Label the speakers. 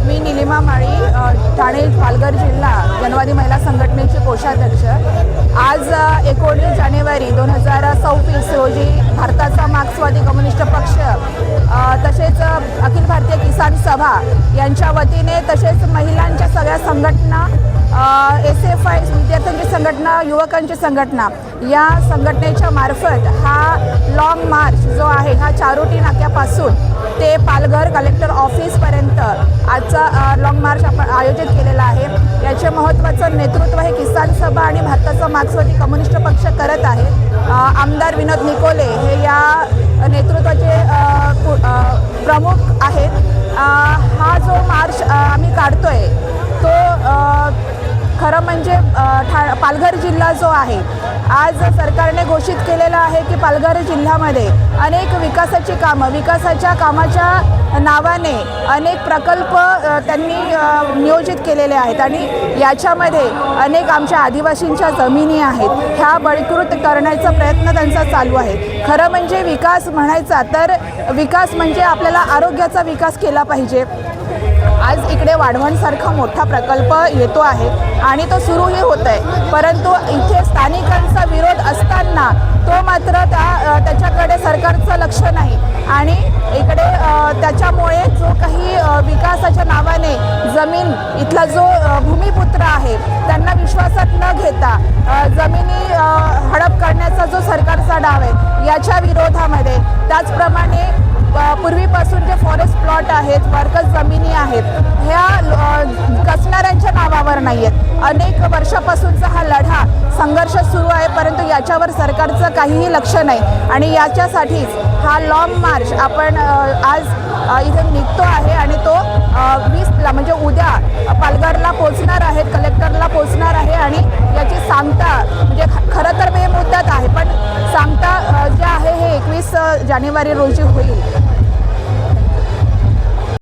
Speaker 1: मी निलिमा माळी, ठाणे पालघर जिल्हा जनवादी महिला संघटनेची कोषाध्यक्ष। आज 19 जानेवारी 2024 रोजी भारताचा मार्क्सवादी कम्युनिस्ट पक्ष तसेच अखिल भारतीय किसान सभा यांच्या वतीने तसेच महिलांच्या सगळ्या संघटना, SFI विद्यार्थ्यांची संघटना, युवकांची संघटना या संघटनेच्या मार्फत हा लॉंग मार्च जो आहे हा चारोटी नाक्यापासून ते पालघर कलेक्टर ऑफिसपर्यंत आजचा लॉंग मार्च आपण आयोजित केलेला आहे। याचे महत्त्वाचं नेतृत्व हे किसान सभा आणि भारताचा मार्क्सवादी कम्युनिस्ट पक्ष करत आहे। आमदार विनोद निकोले हे या नेतृत्वाचे प्रमुख आहेत। हा जो मार्च आम्ही काढतोय तो खरं म्हणजे पालघर जिल्हा जो आहे, आज सरकारने घोषित केलेला आहे की पालघर जिल्ह्यामध्ये अनेक विकासाची कामं, विकासाच्या कामाच्या नावाने अनेक प्रकल्प त्यांनी नियोजित केलेले आहेत आणि याच्यामध्ये अनेक आमच्या आदिवासींच्या जमिनी आहेत, ह्या बळीकृत करण्याचा प्रयत्न त्यांचा चालू आहे। खरं म्हणजे विकास म्हणायचा तर विकास म्हणजे आपल्याला आरोग्याचा विकास केला पाहिजे। आज इकडे वाढवणसारखा मोठा प्रकल्प येतो आहे आणि तो सुरूही होत आहे, परंतु इथे स्थानिकांचा विरोध असताना तो मात्र त्याच्याकडे सरकारचं लक्ष नाही आणि इकडे त्याच्यामुळे जो काही विकासाच्या नावाने जमीन इथला जो भूमिपुत्र आहे त्यांना विश्वासात न घेता जमिनी हडप करण्याचा जो सरकारचा डाव आहे याच्या विरोधामध्ये, त्याचप्रमाणे पूर्वीपासून जे फॉरेस्ट प्लॉट आहेत, वर्कर्स जमिनी आहेत, ह्या कसणाऱ्यांच्या नावावर नाही आहेत। अनेक वर्षापासूनचा हा लढा संघर्ष सुरू आहे, परंतु याच्यावर सरकारचं काहीही लक्ष नाही आणि याच्यासाठीच हा लॉंग मार्च आपण आज इथे निघतो आहे आणि तो 20ला म्हणजे उद्या पालघरला पोचणार आहेत, कलेक्टरला पोचणार आहे आणि याची सांगता म्हणजे खरं तर बेमुद्दत आहे, पण सांगता जे आहे हे 21 जानेवारी रोजी होईल।